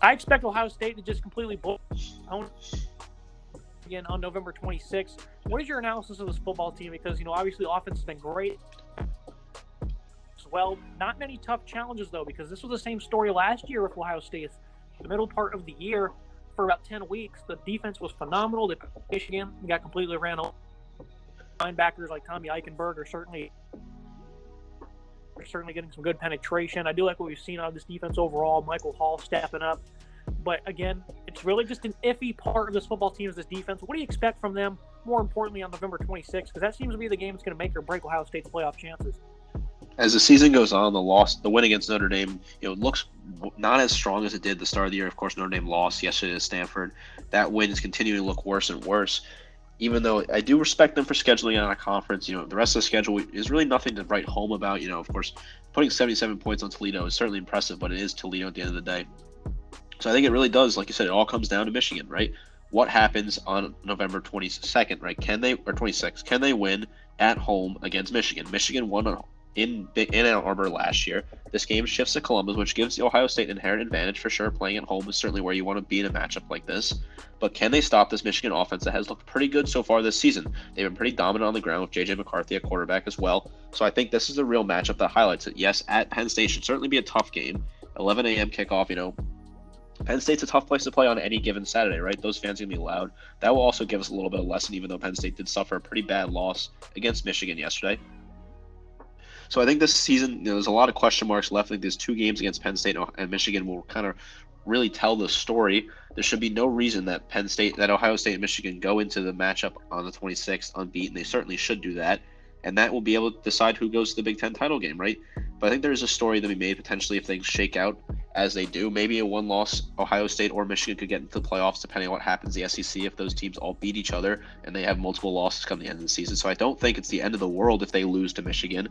I expect Ohio State to just completely blow again on November 26th. What is your analysis of this football team? Because, obviously offense has been great as well. Not many tough challenges, though, because this was the same story last year with Ohio State. The middle part of the year, for about 10 weeks, the defense was phenomenal. Michigan got completely ran over. Linebackers like Tommy Eichenberg are certainly getting some good penetration. I do like what we've seen out of this defense overall. Michael Hall stepping up. But again, it's really just an iffy part of this football team is this defense. What do you expect from them, more importantly, on November 26th? Because that seems to be the game that's going to make or break Ohio State's playoff chances. As the season goes on, the win against Notre Dame, looks not as strong as it did at the start of the year. Of course, Notre Dame lost yesterday to Stanford. That win is continuing to look worse and worse. Even though I do respect them for scheduling on a conference, the rest of the schedule is really nothing to write home about. Of course, putting 77 points on Toledo is certainly impressive, but it is Toledo at the end of the day. So I think it really does, like you said, it all comes down to Michigan, right? What happens on November 22nd, right? Or 26th? Can they win at home against Michigan? Michigan won in Ann Arbor last year. This game shifts to Columbus, which gives the Ohio State an inherent advantage for sure. Playing at home is certainly where you want to be in a matchup like this. But can they stop this Michigan offense that has looked pretty good so far this season? They've been pretty dominant on the ground with J.J. McCarthy at quarterback as well. So I think this is a real matchup that highlights it. Yes, at Penn State should certainly be a tough game. 11 a.m. kickoff, Penn State's a tough place to play on any given Saturday, right? Those fans are going to be loud. That will also give us a little bit of lesson, even though Penn State did suffer a pretty bad loss against Michigan yesterday. So I think this season, there's a lot of question marks left. I think there's 2 games against Penn State and Michigan will kind of really tell the story. There should be no reason that Ohio State and Michigan go into the matchup on the 26th unbeaten. They certainly should do that. And that will be able to decide who goes to the Big Ten title game, right? But I think there's a story to be made potentially if things shake out as they do. Maybe a one-loss Ohio State or Michigan could get into the playoffs depending on what happens in the SEC if those teams all beat each other and they have multiple losses come the end of the season. So I don't think it's the end of the world if they lose to Michigan.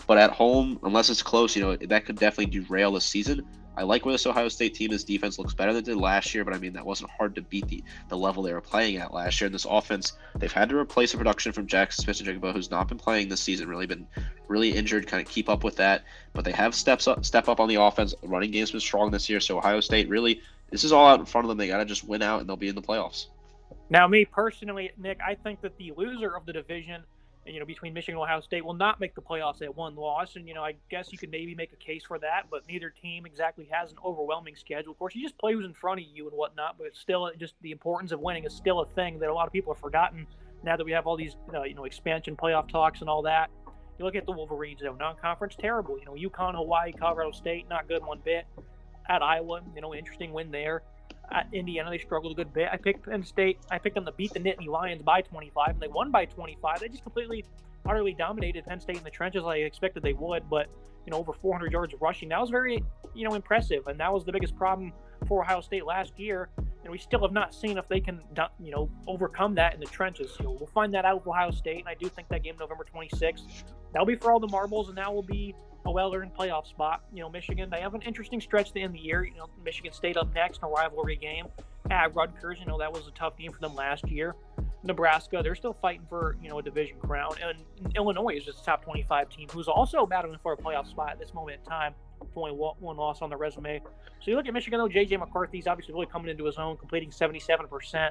But at home, unless it's close, that could definitely derail the season. I like where this Ohio State team, this defense looks better than it did last year, but that wasn't hard to beat the level they were playing at last year. And this offense, they've had to replace the production from Jackson Smith-Njigba, who's not been playing this season, been really injured, kind of keep up with that. But they have step up on the offense. The running game's been strong this year, so Ohio State really, this is all out in front of them. They got to just win out, and they'll be in the playoffs. Now, me personally, Nick, I think that the loser of the division, between Michigan and Ohio State, will not make the playoffs at one loss. And, I guess you could maybe make a case for that, but neither team exactly has an overwhelming schedule. Of course, you just play who's in front of you and whatnot, but it's still just the importance of winning is still a thing that a lot of people have forgotten now that we have all these, expansion playoff talks and all that. You look at the Wolverines, non-conference, terrible. UConn, Hawaii, Colorado State, not good one bit. At Iowa, interesting win there. At Indiana, they struggled a good bit. I picked Penn State. I picked them to beat the Nittany Lions by 25, and they won by 25. They just completely, utterly dominated Penn State in the trenches like I expected they would, but, over 400 yards of rushing. That was very, impressive, and that was the biggest problem for Ohio State last year, and we still have not seen if they can, overcome that in the trenches. We'll find that out with Ohio State, and I do think that game November 26th, that'll be for all the marbles, and that will be a well-earned playoff spot. Michigan, they have an interesting stretch to end the year. Michigan State up next in a rivalry game at Rutgers. That was a tough game for them last year. Nebraska, they're still fighting for, a division crown. And Illinois is just a top 25 team who's also battling for a playoff spot at this moment in time. Only one loss on the resume. So you look at Michigan, though, J.J. McCarthy's obviously really coming into his own, completing 77%.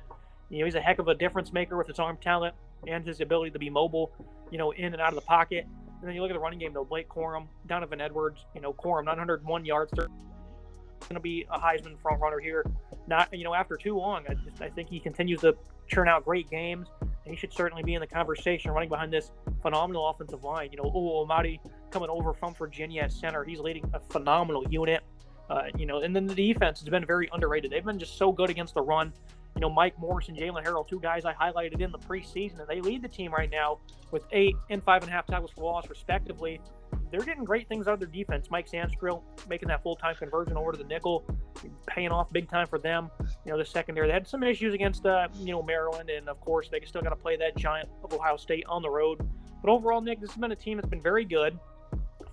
He's a heck of a difference maker with his arm talent and his ability to be mobile, in and out of the pocket. And then you look at the running game, though. Blake Corum, Donovan Edwards, Corum, 901 yards. They're going to be a Heisman front runner here. Not, after too long. I think he continues to churn out great games. And he should certainly be in the conversation running behind this phenomenal offensive line. Uwe Amadi coming over from Virginia at center. He's leading a phenomenal unit. And then the defense has been very underrated. They've been just so good against the run. Mike Morris and Jalen Harrell, 2 guys I highlighted in the preseason, and they lead the team right now with 8 and 5.5 tackles for loss, respectively. They're getting great things out of their defense. Mike Sandskrill making that full-time conversion over to the nickel, paying off big time for them. The secondary, they had some issues against, Maryland, and of course they still got to play that giant of Ohio State on the road. But overall, Nick, this has been a team that's been very good.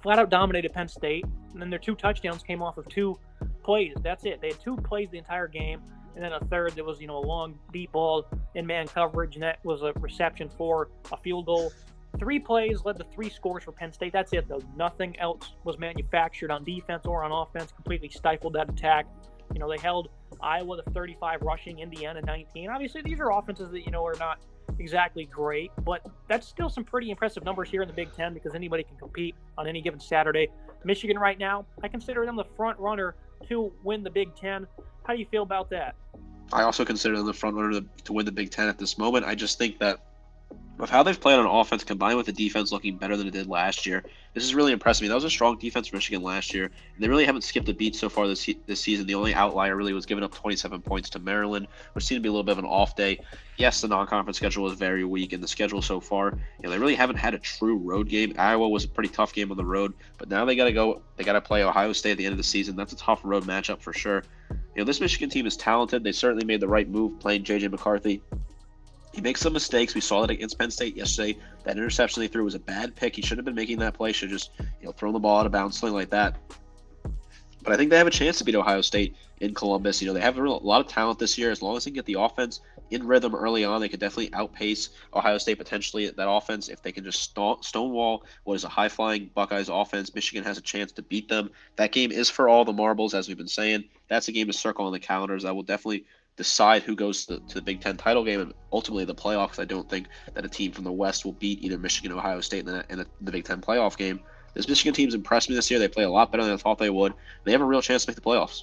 Flat out dominated Penn State, and then their 2 touchdowns came off of 2 plays. That's it. They had 2 plays the entire game. And then a third that was, a long deep ball in man coverage, and that was a reception for a field goal. 3 plays led to 3 scores for Penn State. That's it, though. Nothing else was manufactured on defense or on offense. Completely stifled that attack. They held Iowa to 35 rushing, Indiana 19. Obviously, these are offenses that, are not exactly great, but that's still some pretty impressive numbers here in the Big Ten because anybody can compete on any given Saturday. Michigan right now, I consider them the front runner to win the Big Ten. How do you feel about that? I also consider them the front runner to win the Big Ten at this moment. I just think that of how they've played on offense combined with the defense looking better than it did last year, this is really impressed me. That was a strong defense for Michigan last year, and they really haven't skipped a beat so far this season. The only outlier really was giving up 27 points to Maryland, which seemed to be a little bit of an off day. Yes, the non-conference schedule was very weak, and the schedule so far, they really haven't had a true road game. Iowa was a pretty tough game on the road, but now they got to play Ohio State at the end of the season. That's a tough road matchup for sure. This Michigan team is talented. They certainly made the right move playing J.J. McCarthy. He makes some mistakes. We saw that against Penn State yesterday. That interception they threw was a bad pick. He shouldn't have been making that play. Should have just thrown the ball out of bounds, something like that. But I think they have a chance to beat Ohio State in Columbus. They have a lot of talent this year. As long as they can get the offense in rhythm early on, they could definitely outpace Ohio State potentially at that offense. If they can just stonewall what is a high-flying Buckeyes offense, Michigan has a chance to beat them. That game is for all the marbles, as we've been saying. That's a game to circle on the calendars. I will definitely decide who goes to the Big Ten title game and ultimately the playoffs. I don't think that a team from the West will beat either Michigan or Ohio State in the Big Ten playoff game. This Michigan team's impressed me this year. They play a lot better than I thought they would. They have a real chance to make the playoffs.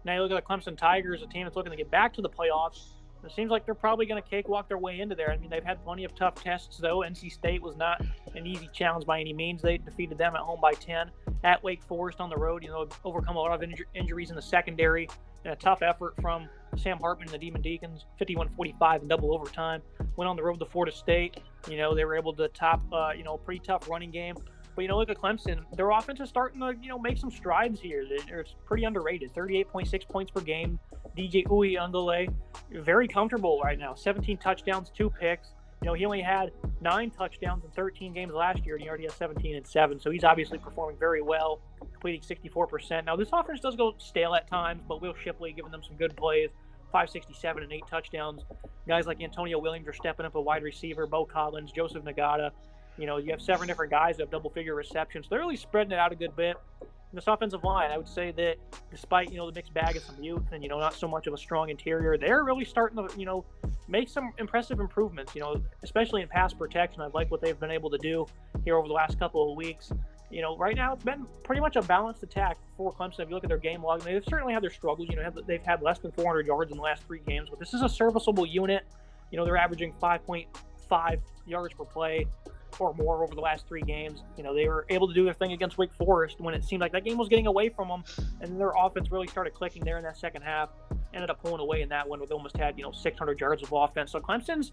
Now you look at the Clemson Tigers, a team that's looking to get back to the playoffs. It seems like they're probably going to cakewalk their way into there. I mean, they've had plenty of tough tests, though. NC State was not an easy challenge by any means. They defeated them at home by 10. At Wake Forest on the road, overcome a lot of injuries in the secondary. And a tough effort from Sam Hartman and the Demon Deacons, 51-45 in double overtime. Went on the road to Florida State. They were able to top, a pretty tough running game. But, look at Clemson. Their offense is starting to, make some strides here. It's pretty underrated. 38.6 points per game. DJ Uiagalelei, very comfortable right now. 17 touchdowns, 2 picks. He only had 9 touchdowns in 13 games last year, and he already has 17 and 7. So he's obviously performing very well, completing 64%. Now, this offense does go stale at times, but Will Shipley giving them some good plays. 567 and 8 touchdowns. Guys like Antonio Williams are stepping up a wide receiver. Bo Collins, Joseph Nagata. You have 7 different guys that have double-figure receptions. They're really spreading it out a good bit. And this offensive line, I would say that despite, the mixed bag of some youth and, not so much of a strong interior, they're really starting to, make some impressive improvements, especially in pass protection. I like what they've been able to do here over the last couple of weeks. Right now it's been pretty much a balanced attack for Clemson. If you look at their game log, they've certainly had their struggles. They've had less than 400 yards in the last 3 games, but this is a serviceable unit. They're averaging 5.5 yards per play or more over the last 3 games. They were able to do their thing against Wake Forest when it seemed like that game was getting away from them, and their offense really started clicking there in that second half. Ended up pulling away in that one, with almost had 600 yards of offense. So Clemson's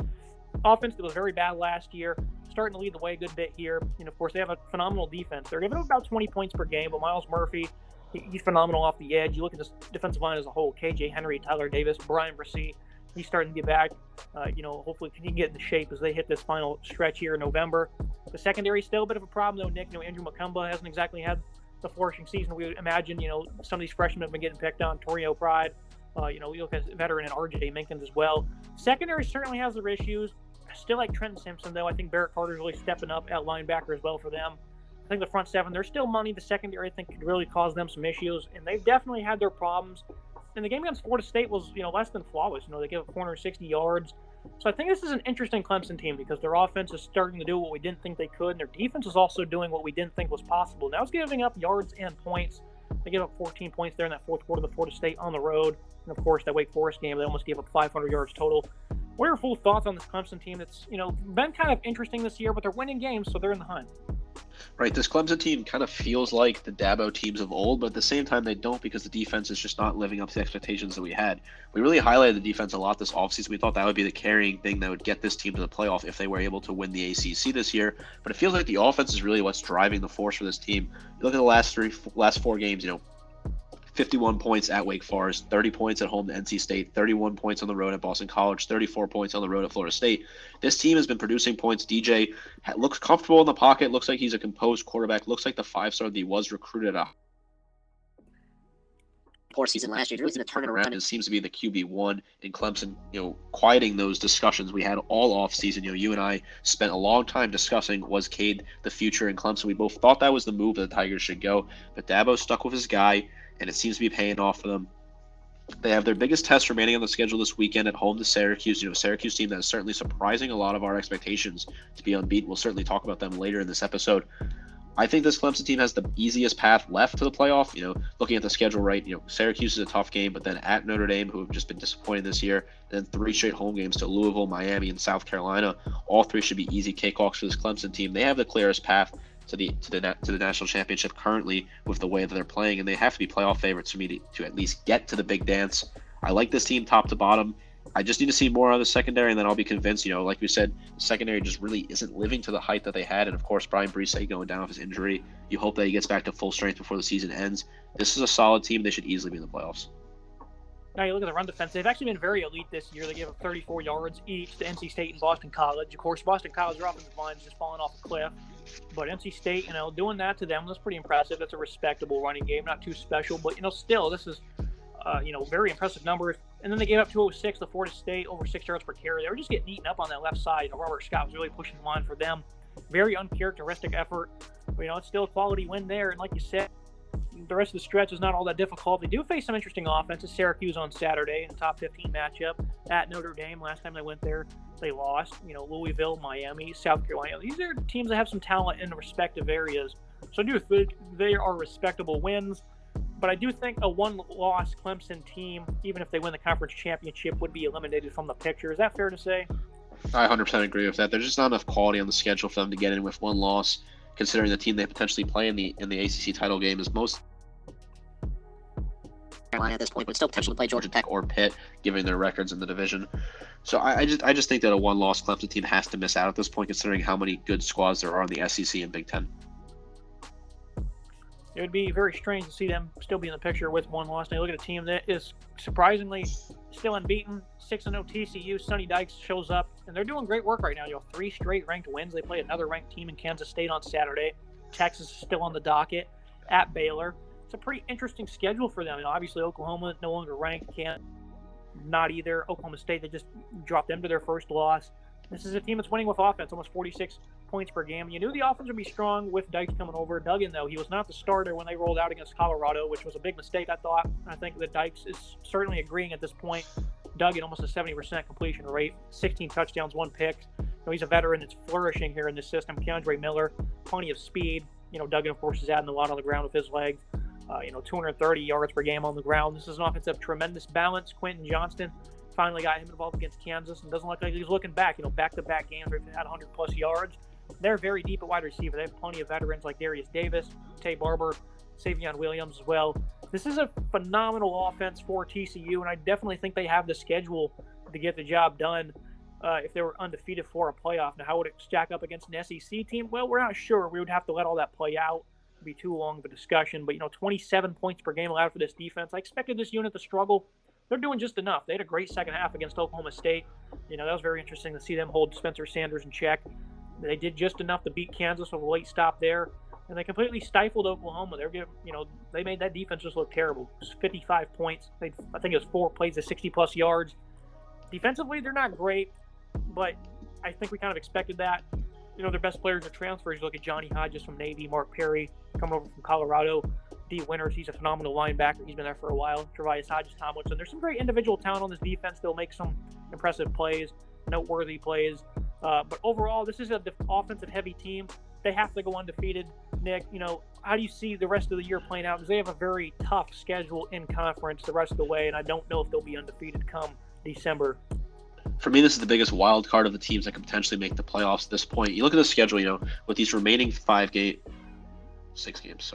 offense that was very bad last year, starting to lead the way a good bit here. Of course, they have a phenomenal defense. They're giving up about 20 points per game, but Miles Murphy, he's phenomenal off the edge. You look at this defensive line as a whole: KJ Henry, Tyler Davis, Brian Brissy. He's starting to get back. Hopefully he can get into shape as they hit this final stretch here in November. The secondary still a bit of a problem, though, Nick. Andrew Macumba hasn't exactly had the flourishing season we would imagine. Some of these freshmen have been getting picked on. Torrio Pride. We look at veteran and RJ Minkins as well. Secondary certainly has their issues. I still like Trent Simpson, though. I think Barrett Carter's really stepping up at linebacker as well for them. I think the front 7, there's still money. The secondary, I think, could really cause them some issues, and they've definitely had their problems. And the game against Florida State was, less than flawless. They gave up 460 yards. So I think this is an interesting Clemson team because their offense is starting to do what we didn't think they could, and their defense is also doing what we didn't think was possible. Now it's giving up yards and points. They gave up 14 points there in that fourth quarter to Florida State on the road. And, of course, that Wake Forest game, they almost gave up 500 yards total. What are your full thoughts on this Clemson team that's, been kind of interesting this year, but they're winning games, so they're in the hunt? Right, this Clemson team kind of feels like the Dabo teams of old, but at the same time they don't because the defense is just not living up to the expectations that we had. We really highlighted the defense a lot this offseason. We thought that would be the carrying thing that would get this team to the playoff if they were able to win the ACC this year. But it feels like the offense is really what's driving the force for this team. You look at the last 4 games, 51 points at Wake Forest, 30 points at home to NC State, 31 points on the road at Boston College, 34 points on the road at Florida State. This team has been producing points. DJ looks comfortable in the pocket, looks like he's a composed quarterback, looks like the 5-star that he was recruited at. Poor season last year. He really going to turn it around. It seems to be the QB1 in Clemson, quieting those discussions we had all off season. You and I spent a long time discussing, was Cade the future in Clemson? We both thought that was the move that the Tigers should go, but Dabo stuck with his guy, and it seems to be paying off for them. They have their biggest test remaining on the schedule this weekend at home to Syracuse. Syracuse team that is certainly surprising a lot of our expectations to be unbeaten. We'll certainly talk about them later in this episode. I think this Clemson team has the easiest path left to the playoff. Looking at the schedule, right, Syracuse is a tough game, but then at Notre Dame, who have just been disappointed this year, and then 3 straight home games to Louisville, Miami, and South Carolina. All 3 should be easy cakewalks for this Clemson team. They have the clearest path to the national championship currently with the way that they're playing, and they have to be playoff favorites for me to at least get to the big dance. I like this team top to bottom. I just need to see more on the secondary, and then I'll be convinced. Like we said, the secondary just really isn't living to the height that they had. And of course, Brian Brisset going down with his injury. You hope that he gets back to full strength before the season ends. This is a solid team. They should easily be in the playoffs. Now you look at the run defense. They've actually been very elite this year. They gave up 34 yards each to NC State and Boston College. Of course, Boston College, their offensive line is just falling off a cliff. But NC State, doing that to them was pretty impressive. That's a respectable running game, not too special. But, still, this is, very impressive numbers. And then they gave up 206 to Florida State, over 6 yards per carry. They were just getting eaten up on that left side. Robert Scott was really pushing the line for them. Very uncharacteristic effort. But, it's still a quality win there. And like you said, the rest of the stretch is not all that difficult. They do face some interesting offenses. Syracuse on Saturday in a top 15 matchup at Notre Dame. Last time they went there, they lost. Louisville, Miami, South Carolina. These are teams that have some talent in the respective areas. So I do think they are respectable wins. But I do think a one-loss Clemson team, even if they win the conference championship, would be eliminated from the picture. Is that fair to say? I 100% agree with that. There's just not enough quality on the schedule for them to get in with one loss, considering the team they potentially play in the ACC title game is most Carolina at this point, but still potentially play Georgia Tech or Pitt, given their records in the division. So I just think that a one-loss Clemson team has to miss out at this point, considering how many good squads there are in the SEC and Big Ten. It would be very strange to see them still be in the picture with one loss. Now you look at a team that is surprisingly still unbeaten, 6-0 TCU. Sonny Dykes shows up, and they're doing great work right now. 3 straight ranked wins. They play another ranked team in Kansas State on Saturday. Texas is still on the docket at Baylor. It's a pretty interesting schedule for them. Obviously Oklahoma no longer ranked, not either. Oklahoma State, they just dropped them to their first loss. This is a team that's winning with offense, almost 46 points per game. You knew the offense would be strong with Dykes coming over. Duggan, though, he was not the starter when they rolled out against Colorado, which was a big mistake, I thought. I think that Dykes is certainly agreeing at this point. Duggan, almost a 70% completion rate, 16 touchdowns, 1 pick. He's a veteran that's flourishing here in this system. Keandre Miller, plenty of speed. Duggan, of course, is adding a lot on the ground with his legs. 230 yards per game on the ground. This is an offense of tremendous balance. Quentin Johnston finally got him involved against Kansas, and doesn't look like he's looking back. Back-to-back games where he's had 100-plus yards. They're very deep at wide receiver. They have plenty of veterans like Darius Davis, Tay Barber, Savion Williams as well. This is a phenomenal offense for TCU, and I definitely think they have the schedule to get the job done if they were undefeated for a playoff. Now, how would it stack up against an SEC team? Well, we're not sure. We would have to let all that play out. It'd be too long of a discussion. But, 27 points per game allowed for this defense. I expected this unit to struggle. They're doing just enough. They had a great second half against Oklahoma State. That was very interesting to see them hold Spencer Sanders in check. They did just enough to beat Kansas with a late stop there, and they completely stifled Oklahoma. They made that defense just look terrible. It was 55 points. I think it was 4 plays of 60-plus yards. Defensively, they're not great, but I think we kind of expected that. Their best players are transfers. You look at Johnny Hodges from Navy, Mark Perry coming over from Colorado, D. Winters, he's a phenomenal linebacker. He's been there for a while. Trevius Hodges-Tomlinson. There's some great individual talent on this defense. They'll make some impressive plays, noteworthy plays. But overall, this is an offensive-heavy team. They have to go undefeated. Nick, how do you see the rest of the year playing out? Because they have a very tough schedule in conference the rest of the way, and I don't know if they'll be undefeated come December. For me, this is the biggest wild card of the teams that could potentially make the playoffs at this point. You look at the schedule, with these remaining 6 games,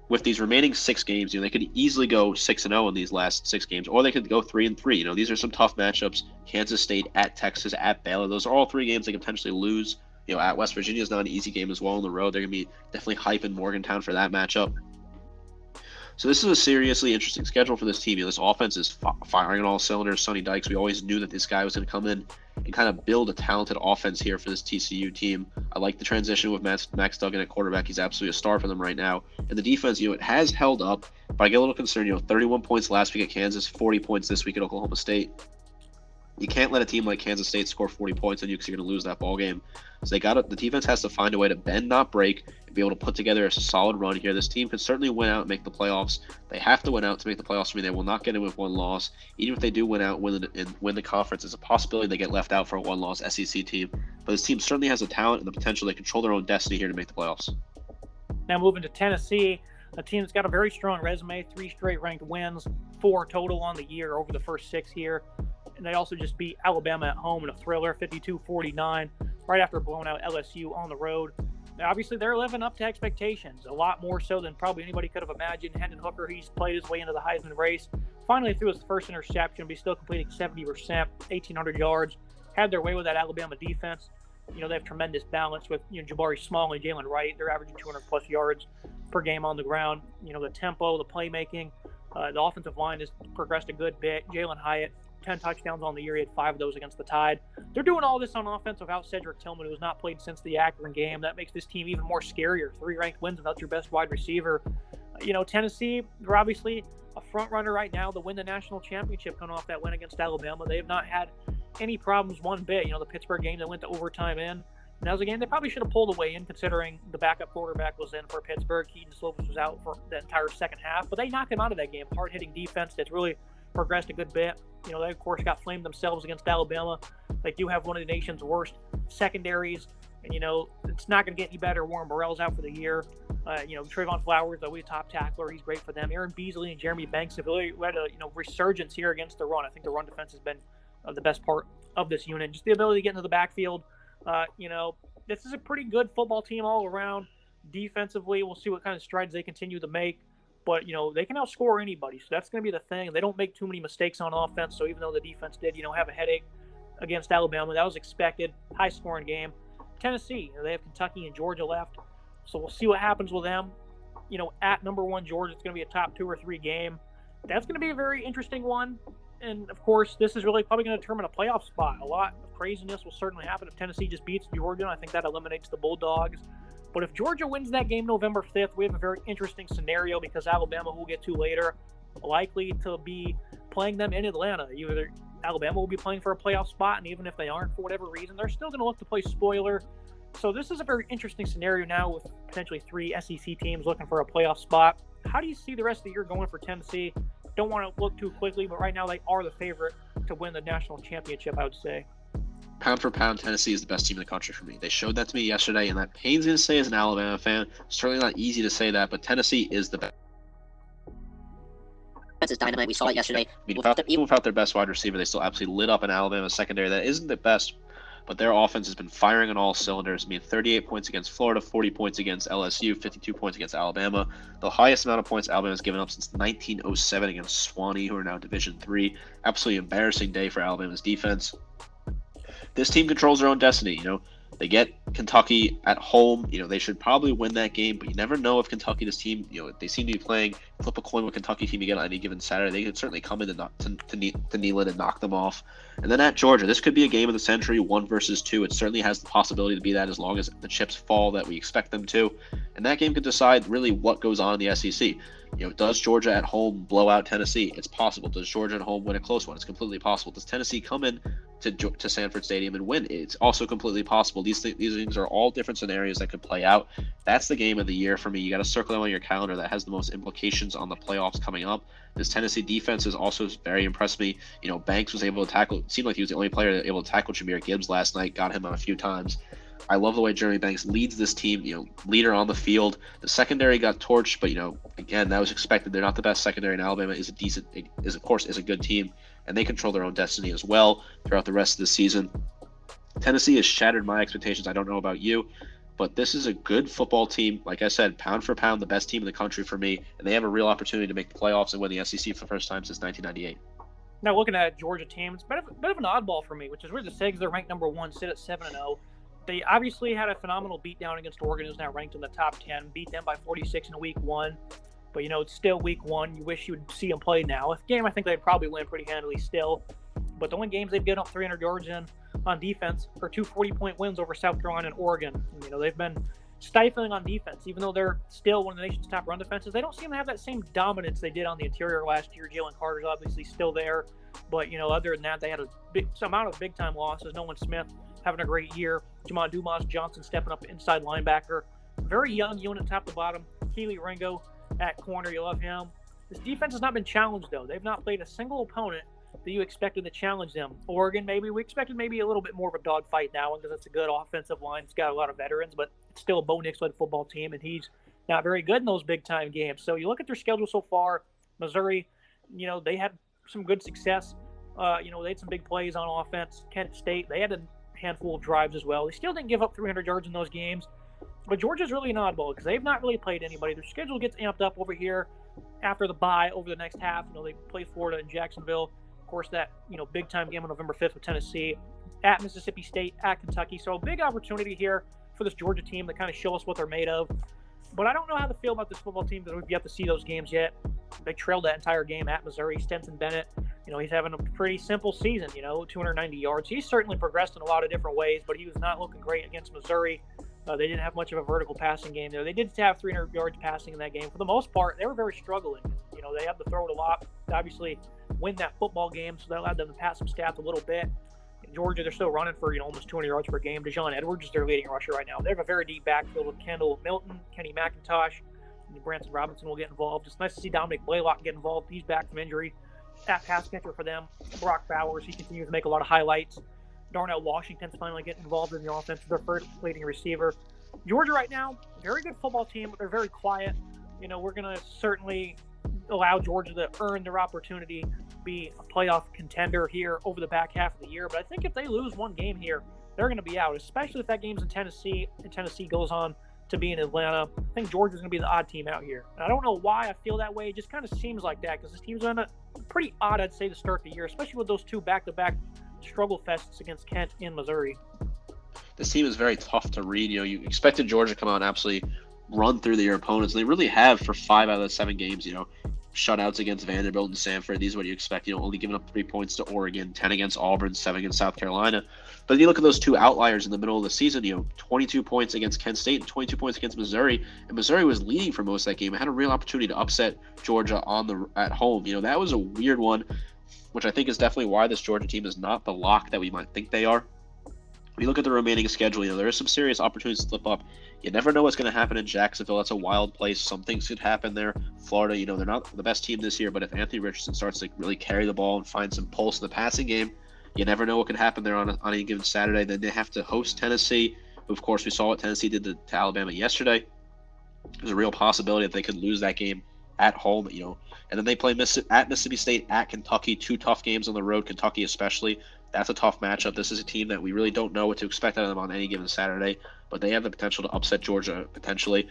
With these remaining 6 games, they could easily go 6-0 in these last 6 games, or they could go 3-3. These are some tough matchups. Kansas State, at Texas, at Baylor. Those are all 3 games they could potentially lose. At West Virginia is not an easy game as well on the road. They're going to be definitely hyping Morgantown for that matchup. So this is a seriously interesting schedule for this team. This offense is firing on all cylinders. Sonny Dykes, we always knew that this guy was going to come in and kind of build a talented offense here for this TCU team. I like the transition with Max Duggan at quarterback. He's absolutely a star for them right now. And the defense, it has held up, but I get a little concerned. 31 points last week at Kansas, 40 points this week at Oklahoma State. You can't let a team like Kansas State score 40 points on you because you're going to lose that ball game. So the defense has to find a way to bend, not break, and be able to put together a solid run here. This team could certainly win out and make the playoffs. They have to win out to make the playoffs. I mean, they will not get in with one loss. Even if they do win out and win the conference, there's a possibility they get left out for a one-loss SEC team. But this team certainly has the talent and the potential to control their own destiny here to make the playoffs. Now moving to Tennessee, a team that's got a very strong resume, 3 straight ranked wins, 4 total on the year over the first 6 here. And they also just beat Alabama at home in a thriller, 52-49, right after blowing out LSU on the road. Now, obviously, they're living up to expectations, a lot more so than probably anybody could have imagined. Hendon Hooker, he's played his way into the Heisman race. Finally threw his first interception, but he's still completing 70%, 1,800 yards. Had their way with that Alabama defense. They have tremendous balance with Jabari Small and Jalen Wright. They're averaging 200-plus yards per game on the ground. The tempo, the playmaking, the offensive line has progressed a good bit. Jalen Hyatt, 10 touchdowns on the year. He had 5 of those against the Tide. They're doing all this on offense without Cedric Tillman, who has not played since the Akron game. That makes this team even more scarier. 3 ranked wins without your best wide receiver. Tennessee, they're obviously a front runner right now to win the national championship coming off that win against Alabama. They have not had any problems one bit. The Pittsburgh game that went to overtime in. And that was a game they probably should have pulled away in, considering the backup quarterback was in for Pittsburgh. Keaton Slovis was out for the entire second half. But they knocked him out of that game. Hard-hitting defense that's really progressed a good bit. They, of course, got flamed themselves against Alabama. They do have one of the nation's worst secondaries. And, it's not going to get any better. Warren Burrell's out for the year. Trayvon Flowers, always top tackler. He's great for them. Aaron Beasley and Jeremy Banks have really had a, resurgence here against the run. I think the run defense has been the best part of this unit. Just the ability to get into the backfield. This is a pretty good football team all around. Defensively, we'll see what kind of strides they continue to make. But, they can outscore anybody. So that's going to be the thing. They don't make too many mistakes on offense. So even though the defense did, have a headache against Alabama, that was expected. High-scoring game. Tennessee, they have Kentucky and Georgia left. So we'll see what happens with them. At number 1 Georgia, it's going to be a top 2 or 3 game. That's going to be a very interesting one. And, of course, this is really probably going to determine a playoff spot. A lot of craziness will certainly happen if Tennessee just beats Georgia. I think that eliminates the Bulldogs. But if Georgia wins that game November 5th, we have a very interesting scenario because Alabama, who we'll get to later, likely to be playing them in Atlanta. Either Alabama will be playing for a playoff spot, and even if they aren't for whatever reason, they're still going to look to play spoiler. So this is a very interesting scenario now with potentially 3 SEC teams looking for a playoff spot. How do you see the rest of the year going for Tennessee? Don't want to look too quickly, but right now they are the favorite to win the national championship, I would say. Pound for pound, Tennessee is the best team in the country for me. They showed that to me yesterday, and that pains me to say as an Alabama fan. Certainly not easy to say that, but Tennessee is the best. Is dynamite. We saw it yesterday. Even without their best wide receiver, they still absolutely lit up an Alabama secondary that isn't the best, but their offense has been firing on all cylinders. 38 points against Florida, 40 points against LSU, 52 points against Alabama. The highest amount of points Alabama's given up since 1907 against Swanee, who are now Division III. Absolutely embarrassing day for Alabama's defense. This team controls their own destiny. They get Kentucky at home. They should probably win that game, but you never know if Kentucky, this team, they seem to be playing flip a coin with Kentucky team you get on any given Saturday. They could certainly come in to kneel it and knock them off. And then at Georgia, this could be a game of the century, 1 versus 2. It certainly has the possibility to be that as long as the chips fall that we expect them to. And that game could decide really what goes on in the SEC. Does Georgia at home blow out Tennessee? It's possible. Does Georgia at home win a close one? It's completely possible. Does Tennessee come in to Sanford Stadium and win? It's also completely possible. These things are all different scenarios that could play out. That's the game of the year for me. You got to circle them on your calendar. That has the most implications on the playoffs coming up. This Tennessee defense has also very impressed me. Banks was able to tackle. It seemed like he was the only player able to tackle Jahmyr Gibbs last night. Got him on a few times. I love the way Jeremy Banks leads this team, leader on the field. The secondary got torched, but, again, that was expected. They're not the best secondary, and Alabama is a good team, and they control their own destiny as well throughout the rest of the season. Tennessee has shattered my expectations. I don't know about you, but this is a good football team. Like I said, pound for pound, the best team in the country for me, and they have a real opportunity to make the playoffs and win the SEC for the first time since 1998. Now, looking at Georgia team, it's a bit of an oddball for me, which is weird to say because they're ranked number 1, sit at 7-0. They obviously had a phenomenal beatdown against Oregon, who's now ranked in the top 10. Beat them by 46 in week 1. But, it's still week 1. You wish you would see them play now. A game I think they'd probably win pretty handily still. But the only games they've given up 300 yards in on defense are 2 40-point wins over South Carolina and Oregon. They've been stifling on defense. Even though they're still one of the nation's top run defenses, they don't seem to have that same dominance they did on the interior last year. Jalen Carter's obviously still there, but other than that, they had a big amount of big-time losses. Nolan Smith having a great year. Jamon Dumas Johnson stepping up inside linebacker. Very young unit top to bottom. Keely Ringo at corner. You love him. This defense has not been challenged, though. They've not played a single opponent that you expected to challenge them. Oregon, maybe. We expected maybe a little bit more of a dogfight now because it's a good offensive line. It's got a lot of veterans, but it's still a Bo Nix-led football team, and he's not very good in those big-time games. So you look at their schedule so far. Missouri, they had some good success. They had some big plays on offense. Kent State, they had a handful of drives as well. They still didn't give up 300 yards in those games. But Georgia's really an oddball because they've not really played anybody. Their schedule gets amped up over here after the bye over the next half. They play Florida and Jacksonville. Of course, that big time game on November 5th with Tennessee, at Mississippi State, at Kentucky. So a big opportunity here for this Georgia team to kind of show us what they're made of. But I don't know how to feel about this football team because we've yet to see those games yet. They trailed that entire game at Missouri. Stetson Bennett, he's having a pretty simple season, 290 yards. He's certainly progressed in a lot of different ways, but he was not looking great against Missouri. They didn't have much of a vertical passing game there. They did have 300 yards passing in that game. For the most part, they were very struggling. They had to throw it a lot to obviously win that football game, so that allowed them to pass some stats a little bit. In Georgia, they're still running for almost 200 yards per game. Dejon Edwards is their leading rusher right now. They have a very deep backfield with Kendall Milton, Kenny McIntosh, and Branson Robinson will get involved. It's nice to see Dominic Blaylock get involved. He's back from injury. At pass catcher for them, Brock Bowers, he continues to make a lot of highlights. Darnell Washington's finally getting involved in the offense. Their first leading receiver. Georgia right now, very good football team, but they're very quiet. We're going to certainly allow Georgia to earn their opportunity to be a playoff contender here over the back half of the year. But I think if they lose one game here, they're going to be out, especially if that game's in Tennessee and Tennessee goes on to be in Atlanta. I think Georgia's going to be the odd team out here. And I don't know why I feel that way. It just kind of seems like that because this team's on a pretty odd, I'd say, to start the year, especially with those two back-to-back struggle fests against Kent and Missouri. This team is very tough to read. You expected Georgia to come out and absolutely run through their opponents, and they really have for 5 out of the 7 games. Shutouts against Vanderbilt and Samford. These are what you expect. Only giving up 3 points to Oregon, 10 against Auburn, 7 against South Carolina. But you look at those two outliers in the middle of the season. 22 points against Kent State and 22 points against Missouri, and Missouri was leading for most of that game. It had a real opportunity to upset Georgia at home. That was a weird one, which I think is definitely why this Georgia team is not the lock that we might think they are. When you look at the remaining schedule, there are some serious opportunities to slip up. You never know what's going to happen in Jacksonville. That's a wild place. Some things could happen there. Florida, they're not the best team this year, but if Anthony Richardson starts to really carry the ball and find some pulse in the passing game, you never know what could happen there on any given Saturday. Then they have to host Tennessee. Of course, we saw what Tennessee did to Alabama yesterday. There's a real possibility that they could lose that game at home, and then they play at Mississippi State, at Kentucky, 2 tough games on the road, Kentucky especially. That's a tough matchup. This is a team that we really don't know what to expect out of them on any given Saturday, but they have the potential to upset Georgia potentially.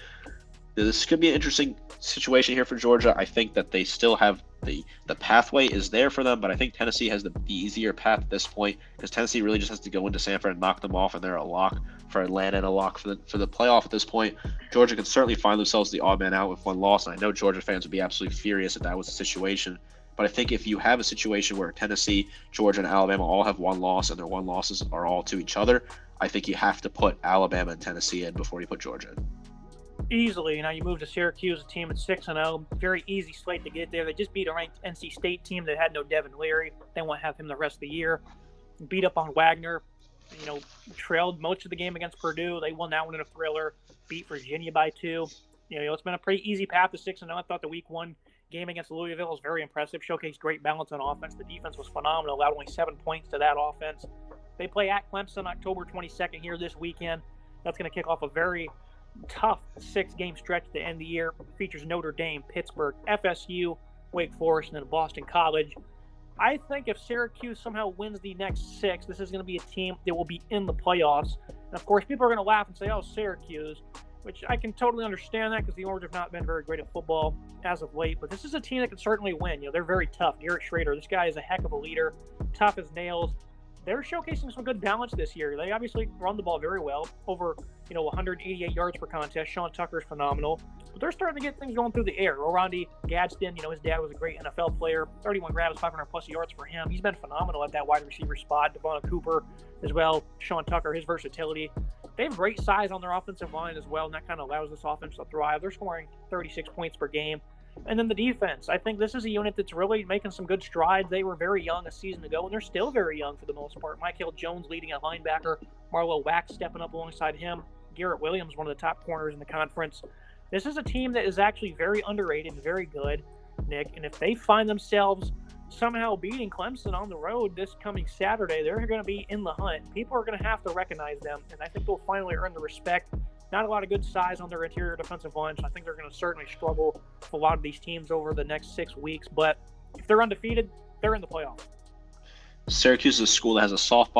This could be an interesting situation here for Georgia. I think that they still have the pathway is there for them, but I think Tennessee has the easier path at this point because Tennessee really just has to go into Sanford and knock them off, and they're a lock for Atlanta and a lock for the playoff at this point. Georgia can certainly find themselves the odd man out with one loss, and I know Georgia fans would be absolutely furious if that was the situation. But I think if you have a situation where Tennessee, Georgia, and Alabama all have one loss and their one losses are all to each other, I think you have to put Alabama and Tennessee in before you put Georgia in. Easily. You move to Syracuse, a team at 6-0. Very easy slate to get there. They just beat a ranked NC State team that had no Devin Leary. They won't have him the rest of the year. Beat up on Wagner. Trailed most of the game against Purdue. They won that one in a thriller. Beat Virginia by 2. It's been a pretty easy path to 6-0. I thought the week 1 game against Louisville was very impressive. Showcased great balance on offense. The defense was phenomenal. Allowed only 7 points to that offense. They play at Clemson October 22nd here this weekend. That's going to kick off a very tough 6-game stretch to end the year. It features Notre Dame, Pittsburgh, FSU, Wake Forest, and then Boston College. I think if Syracuse somehow wins the next 6, this is going to be a team that will be in the playoffs. And of course, people are going to laugh and say, "Oh, Syracuse," which I can totally understand that because the Orange have not been very great at football as of late. But this is a team that can certainly win. They're very tough. Garrett Schrader, this guy is a heck of a leader, tough as nails. They're showcasing some good balance this year. They obviously run the ball very well. Over 188 yards per contest. Sean Tucker's phenomenal. But they're starting to get things going through the air. Orandi Gadsden, his dad was a great NFL player. 31 grabs, 500-plus yards for him. He's been phenomenal at that wide receiver spot. Devon Cooper as well. Sean Tucker, his versatility. They have great size on their offensive line as well, and that kind of allows this offense to thrive. They're scoring 36 points per game. And then the defense. I think this is a unit that's really making some good strides. They were very young a season ago, and they're still very young for the most part. Michael Jones leading at linebacker. Marlo Wax stepping up alongside him. Garrett Williams, one of the top corners in the conference. This is a team that is actually very underrated and very good, Nick. And if they find themselves somehow beating Clemson on the road this coming Saturday, they're going to be in the hunt. People are going to have to recognize them, and I think they'll finally earn the respect. Not a lot of good size on their interior defensive line, so I think they're going to certainly struggle with a lot of these teams over the next 6 weeks. But if they're undefeated, they're in the playoffs. Syracuse is a school that has a soft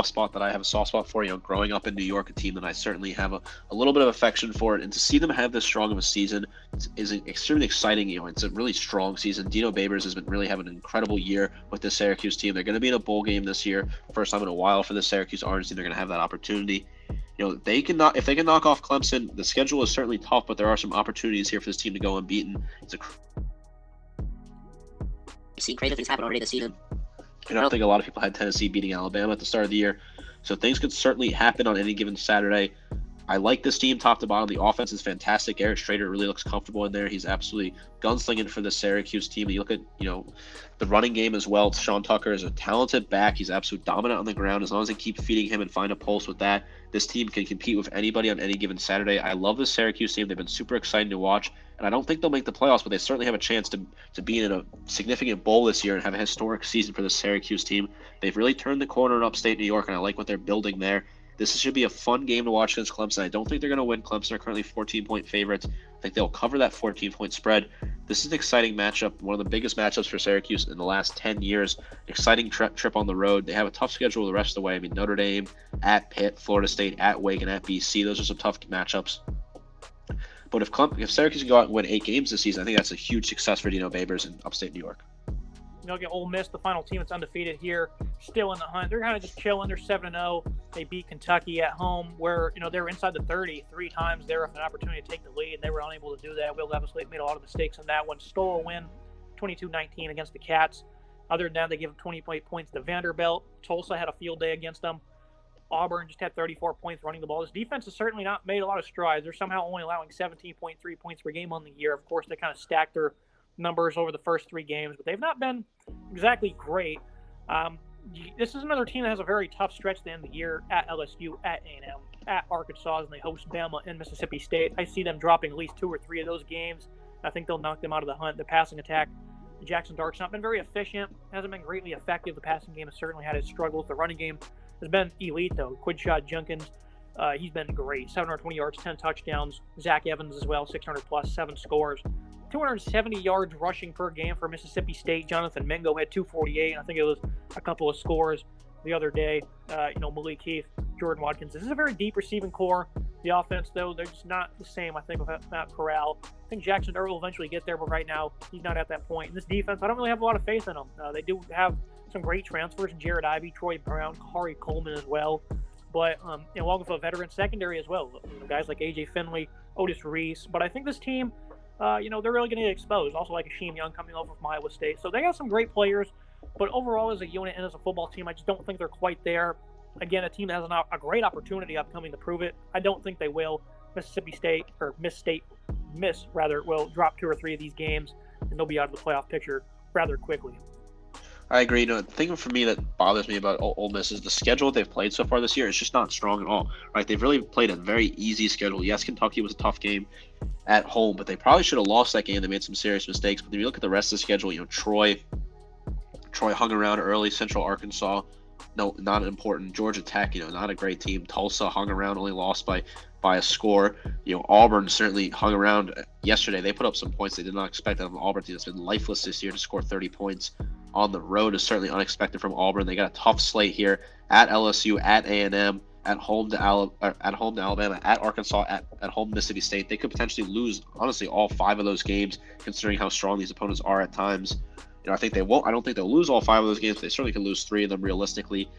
spot that I have a soft spot for. Growing up in New York, a team that I certainly have a little bit of affection for it. And to see them have this strong of a season is extremely exciting. It's a really strong season. Dino Babers has been really having an incredible year with the Syracuse team. They're going to be in a bowl game this year. First time in a while for the Syracuse Orange team. They're going to have that opportunity. If they can knock off Clemson, the schedule is certainly tough, but there are some opportunities here for this team to go unbeaten. We've seen crazy things happen already this season. And I don't think a lot of people had Tennessee beating Alabama at the start of the year. So things could certainly happen on any given Saturday. I like this team top to bottom. The offense is fantastic. Eric Strader really looks comfortable in there. He's absolutely gunslinging for the Syracuse team. You look at, the running game as well. Sean Tucker is a talented back. He's absolutely dominant on the ground. As long as they keep feeding him and find a pulse with that, this team can compete with anybody on any given Saturday. I love the Syracuse team. They've been super exciting to watch. And I don't think they'll make the playoffs, but they certainly have a chance to be in a significant bowl this year and have a historic season for the Syracuse team. They've really turned the corner in upstate New York, and I like what they're building there. This should be a fun game to watch against Clemson. I don't think they're going to win. Clemson are currently 14-point favorites. I think they'll cover that 14-point spread. This is an exciting matchup, one of the biggest matchups for Syracuse in the last 10 years. Exciting trip on the road. They have a tough schedule the rest of the way. Notre Dame, at Pitt, Florida State, at Wake, and at BC. Those are some tough matchups. But if Syracuse can go out and win 8 games this season, I think that's a huge success for Dino Babers in upstate New York. Get Ole Miss, the final team that's undefeated here, still in the hunt. They're kind of just chilling. They're 7-0. They beat Kentucky at home, where they were inside the 30 3 times there with an opportunity to take the lead. They were unable to do that. Will Levis made a lot of mistakes in that one. Stole a win, 22-19 against the Cats. Other than that, they gave 28 points to Vanderbilt. Tulsa had a field day against them. Auburn just had 34 points running the ball. This defense has certainly not made a lot of strides. They're somehow only allowing 17.3 points per game on the year. Of course, they kind of stacked their numbers over the first 3 games, but they've not been exactly great. This is another team that has a very tough stretch at the end of the year at LSU, at A&M, at Arkansas, and they host Bama and Mississippi State. I see them dropping at least 2 or 3 of those games. I think they'll knock them out of the hunt. The passing attack, Jackson Dart's not been very efficient, hasn't been greatly effective. The passing game has certainly had its struggles. The running game has been elite, though. Quidshot Junkins, he's been great. 720 yards, 10 touchdowns. Zach Evans as well, 600-plus, 7 scores. 270 yards rushing per game for Mississippi State. Jonathan Mingo had 248, and I think it was a couple of scores the other day. Malik Heath, Jordan Watkins. This is a very deep receiving core. The offense, though, they're just not the same, I think, with Matt Corral. I think Jackson Earl will eventually get there, but right now he's not at that point. And this defense, I don't really have a lot of faith in them. They do have some great transfers, Jared Ivey, Troy Brown, Kari Coleman as well. But, along with a veteran secondary as well. Guys like A.J. Finley, Otis Reese. But I think this team, they're really going to get exposed. Also like Hasheem Young coming over from Iowa State. So they got some great players. But overall, as a unit and as a football team, I just don't think they're quite there. Again, a team that has a great opportunity upcoming to prove it. I don't think they will. Mississippi State, or Miss will drop 2 or 3 of these games, and they'll be out of the playoff picture rather quickly. I agree. The thing for me that bothers me about Ole Miss is the schedule they've played so far this year is just not strong at all. Right? They've really played a very easy schedule. Yes, Kentucky was a tough game at home, but they probably should have lost that game. They made some serious mistakes. But if you look at the rest of the schedule, Troy hung around early. Central Arkansas, no, not important. Georgia Tech, not a great team. Tulsa hung around, only lost by a score. Auburn certainly hung around yesterday. They put up some points they did not expect out of an Auburn team that's been lifeless this year to score 30 points on the road is certainly unexpected from Auburn. They got a tough slate here at LSU, at A&M, at home to Alabama, at Arkansas, at home to Mississippi State. They could potentially lose, honestly, all 5 of those games, considering how strong these opponents are at times. I think they won't. I don't think they'll lose all 5 of those games, but they certainly can lose 3 of them realistically.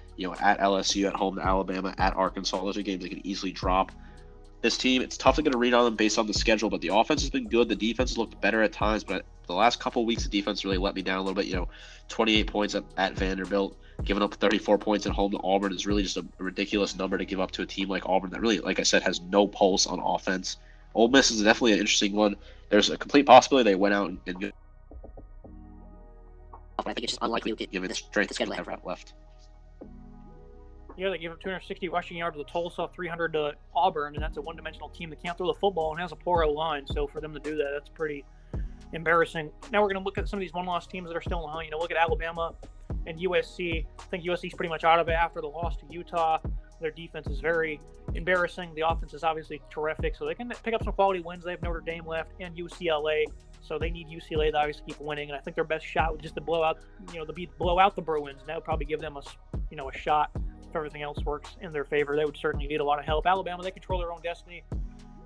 At LSU, at home to Alabama, at Arkansas, those are games they can easily drop. This team, it's tough to get a read on them based on the schedule, but the offense has been good. The defense has looked better at times, but the last couple of weeks, the defense really let me down a little bit. 28 points at Vanderbilt, giving up 34 points at home to Auburn is really just a ridiculous number to give up to a team like Auburn that really, like I said, has no pulse on offense. Ole Miss is definitely an interesting one. There's a complete possibility they went out and I think it's just unlikely given strength the schedule they have left. Yeah, they gave up 260 rushing yards to Tulsa, 300 to Auburn, and that's a one-dimensional team that can't throw the football and has a poor O-line. So for them to do that, that's pretty embarrassing. Now we're going to look at some of these one-loss teams that are still in the hunt. Look at Alabama and USC. I think USC's pretty much out of it after the loss to Utah. Their defense is very embarrassing. The offense is obviously terrific, so they can pick up some quality wins. They have Notre Dame left and UCLA, so they need UCLA to obviously keep winning. And I think their best shot would just to blow out the Bruins, and that would probably give them a shot. If everything else works in their favor, they would certainly need a lot of help. Alabama, they control their own destiny.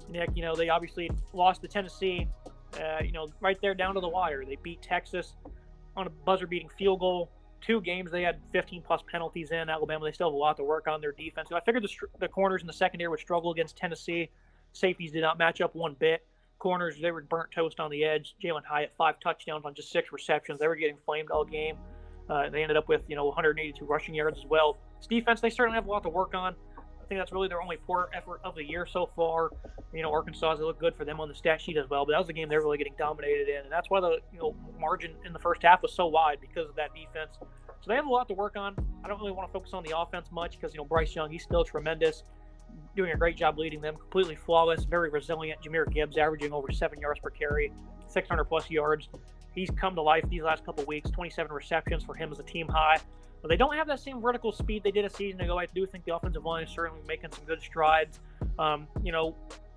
Nick, they obviously lost to Tennessee, right there down to the wire. They beat Texas on a buzzer-beating field goal. 2 games they had 15-plus penalties in. Alabama, they still have a lot to work on their defense. So I figured the corners in the secondary would struggle against Tennessee. Safeties did not match up one bit. Corners, they were burnt toast on the edge. Jalen Hyatt, 5 touchdowns on just 6 receptions. They were getting flamed all game. They ended up with 182 rushing yards as well. This defense, they certainly have a lot to work on. I think that's really their only poor effort of the year so far. Arkansas, they look good for them on the stat sheet as well, but that was a game they're really getting dominated in, and that's why the margin in the first half was so wide because of that defense. So they have a lot to work on. I don't really want to focus on the offense much because Bryce Young, he's still tremendous, doing a great job leading them, completely flawless, very resilient. Jahmyr Gibbs averaging over 7 yards per carry, 600-plus yards. He's come to life these last couple of weeks, 27 receptions for him as a team high. But they don't have that same vertical speed they did a season ago. I do think the offensive line is certainly making some good strides.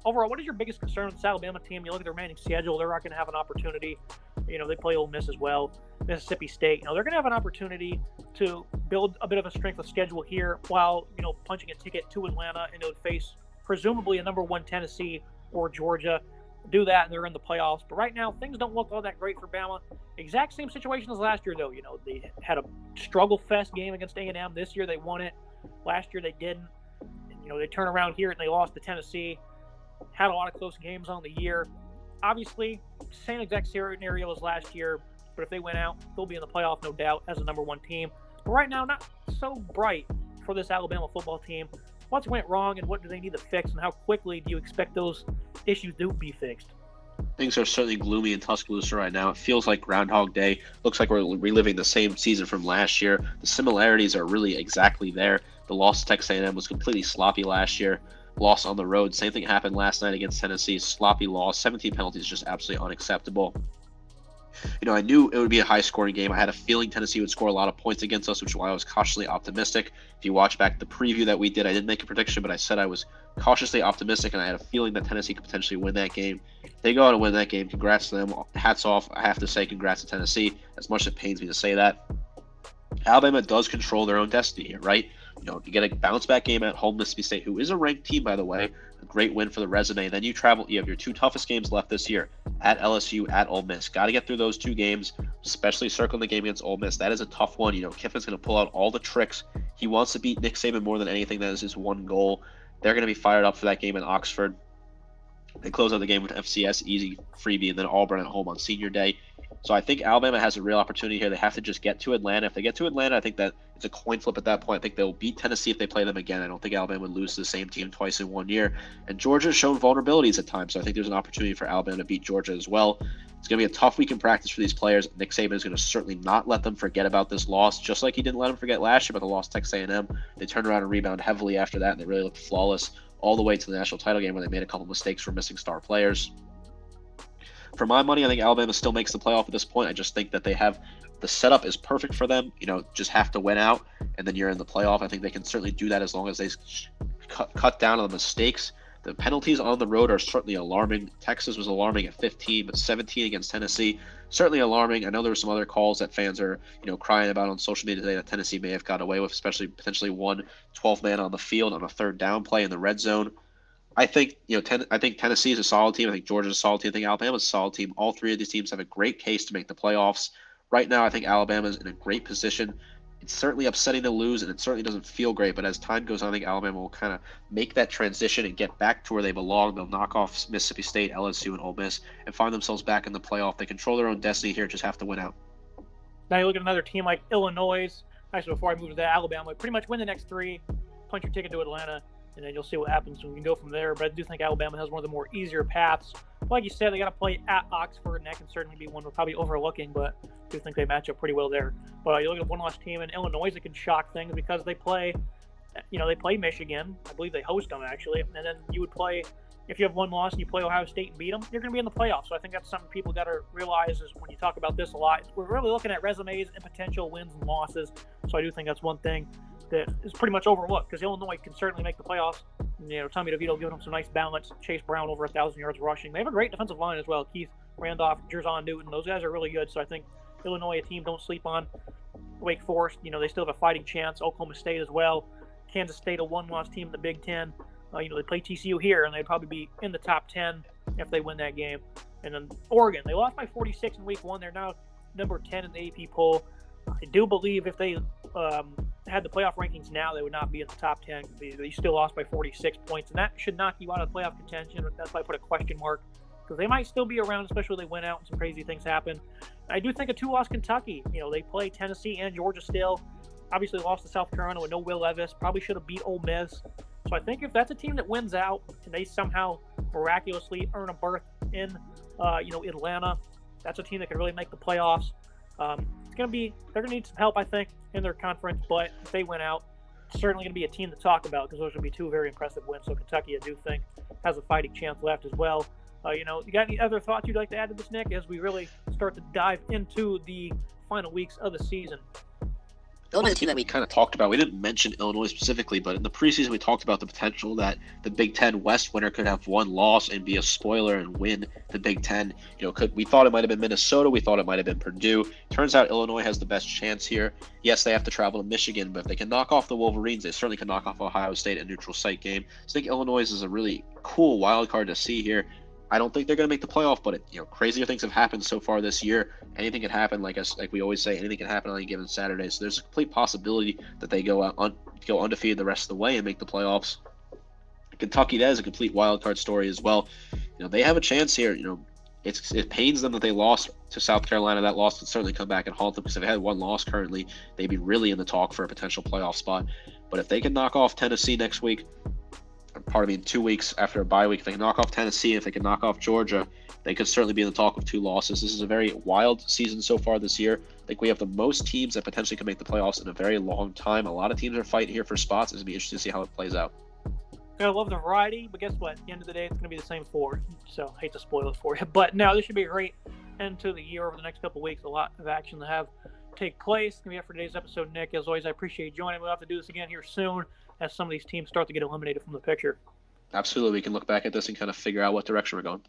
Overall, what is your biggest concern with this Alabama team? You look at the remaining schedule, they're not going to have an opportunity. They play Ole Miss as well, Mississippi State. They're going to have an opportunity to build a bit of a strength of schedule here while, punching a ticket to Atlanta, and they would face presumably a number 1 Tennessee or Georgia. Do that, and they're in the playoffs. But right now, things don't look all that great for Bama. Exact same situation as last year, though. They had a struggle fest game against A&M. This year, they won it. Last year, they didn't. And, they turn around here and they lost to Tennessee. Had a lot of close games on the year. Obviously, same exact scenario as last year. But if they win out, they'll be in the playoff, no doubt, as a number 1 team. But right now, not so bright for this Alabama football team. What's went wrong, and what do they need to fix, and how quickly do you expect those issues to be fixed? Things are certainly gloomy in Tuscaloosa right now. It feels like Groundhog Day. Looks like we're reliving the same season from last year. The similarities are really exactly there. The loss to Texas A&M was completely sloppy last year. Loss on the road. Same thing happened last night against Tennessee. Sloppy loss. 17 penalties, just absolutely unacceptable. I knew it would be a high-scoring game. I had a feeling Tennessee would score a lot of points against us, which is why I was cautiously optimistic. If you watch back the preview that we did, I didn't make a prediction, but I said I was cautiously optimistic, and I had a feeling that Tennessee could potentially win that game. They go out and win that game. Congrats to them. Hats off. I have to say congrats to Tennessee, as much as it pains me to say that. Alabama does control their own destiny here, right? You get a bounce-back game at home, Mississippi State, who is a ranked team, by the way. A great win for the resume. Then you have your 2 toughest games left this year, at LSU, at Ole Miss. Got to get through those 2 games, especially circling the game against Ole Miss. That is a tough one. Kiffin's going to pull out all the tricks. He wants to beat Nick Saban more than anything. That is his one goal. They're going to be fired up for that game in Oxford. They close out the game with FCS, easy freebie, and then Auburn at home on Senior Day. So I think Alabama has a real opportunity here. They have to just get to Atlanta. If they get to Atlanta, I think that it's a coin flip at that point. I think they'll beat Tennessee if they play them again. I don't think Alabama would lose to the same team twice in 1 year. And Georgia's shown vulnerabilities at times, so I think there's an opportunity for Alabama to beat Georgia as well. It's going to be a tough week in practice for these players. Nick Saban is going to certainly not let them forget about this loss, just like he didn't let them forget last year about the loss to Texas A&M. They turned around and rebound heavily after that, and they really looked flawless all the way to the national title game where they made a couple mistakes for missing star players. For my money, I think Alabama still makes the playoff at this point. I just think that the setup is perfect for them. Just have to win out, and then you're in the playoff. I think they can certainly do that as long as they cut down on the mistakes. The penalties on the road are certainly alarming. Texas was alarming at 15, but 17 against Tennessee, certainly alarming. I know there were some other calls that fans are, crying about on social media today that Tennessee may have got away with, especially potentially 12 man on the field on a 3rd down play in the red zone. I think I think Tennessee is a solid team. I think Georgia's a solid team. I think Alabama's a solid team. All 3 of these teams have a great case to make the playoffs. Right now, I think Alabama's in a great position. It's certainly upsetting to lose, and it certainly doesn't feel great. But as time goes on, I think Alabama will kind of make that transition and get back to where they belong. They'll knock off Mississippi State, LSU, and Ole Miss, and find themselves back in the playoff. They control their own destiny here; just have to win out. Now you look at another team like Illinois. Actually, before I move to that, Alabama, pretty much win the next 3, punch your ticket to Atlanta, and then you'll see what happens. We can go from there. But I do think Alabama has one of the more easier paths. Like you said, they got to play at Oxford, and that can certainly be one we're probably overlooking, but I do think they match up pretty well there. But you look at a one-loss team in Illinois that can shock things because they play, they play Michigan. I believe they host them, actually. And then you would play, if you have one loss and you play Ohio State and beat them, you're going to be in the playoffs. So I think that's something people got to realize is when you talk about this a lot, we're really looking at resumes and potential wins and losses. So I do think that's one thing that is pretty much overlooked because Illinois can certainly make the playoffs. Tommy DeVito giving them some nice balance. Chase Brown over 1,000 yards rushing. They have a great defensive line as well. Keith Randolph, Jerzon Newton, those guys are really good. So I think Illinois, a team don't sleep on. Wake Forest, they still have a fighting chance. Oklahoma State as well. Kansas State, a one-loss team in the Big Ten. They play TCU here, and they'd probably be in the top 10 if they win that game. And then Oregon, they lost by 46 in week 1. They're now number 10 in the AP poll. I do believe if they had the playoff rankings now, they would not be in the top 10. They still lost by 46 points, and that should knock you out of playoff contention. That's why I put a question mark, because they might still be around, especially if they win out and some crazy things happen. I do think a 2-loss Kentucky. They play Tennessee and Georgia still. Obviously lost to South Carolina with no Will Levis. Probably should have beat Ole Miss. So I think if that's a team that wins out and they somehow miraculously earn a berth in, Atlanta, that's a team that could really make the playoffs. They're going to need some help, I think, in their conference. But if they win out, it's certainly going to be a team to talk about because those would be 2 very impressive wins. So Kentucky, I do think, has a fighting chance left as well. You got any other thoughts you'd like to add to this, Nick, as we really start to dive into the final weeks of the season? Illinois team that we kind of talked about. We didn't mention Illinois specifically, but in the preseason we talked about the potential that the Big Ten West winner could have one loss and be a spoiler and win the Big Ten. We thought it might have been Minnesota. We thought it might have been Purdue. Turns out Illinois has the best chance here. Yes, they have to travel to Michigan, but if they can knock off the Wolverines, they certainly can knock off Ohio State, a neutral site game. So I think Illinois is a really cool wild card to see here. I don't think they're going to make the playoff, but crazier things have happened so far this year. Anything can happen, like we always say, anything can happen on any given Saturday. So there's a complete possibility that they go undefeated the rest of the way and make the playoffs. Kentucky, that is a complete wild card story as well. They have a chance here. It pains them that they lost to South Carolina. That loss could certainly come back and haunt them because if they had one loss currently, they'd be really in the talk for a potential playoff spot. But if they can knock off Tennessee next week, 2 weeks after a bye week, if they can knock off Tennessee, if they can knock off Georgia, they could certainly be in the talk of 2 losses. This is a very wild season so far this year. I think we have the most teams that potentially can make the playoffs in a very long time. A lot of teams are fighting here for spots. It's going to be interesting to see how it plays out. I love the variety, but guess what? At the end of the day, it's going to be the same 4. So I hate to spoil it for you. But no, this should be a great end to the year over the next couple of weeks. A lot of action to have take place. It's going to be it for today's episode, Nick. As always, I appreciate you joining. We'll have to do this again here soon as some of these teams start to get eliminated from the picture. Absolutely. We can look back at this and kind of figure out what direction we're going.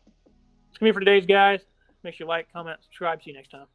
It's going to be for today's guys. Make sure you like, comment, subscribe. See you next time.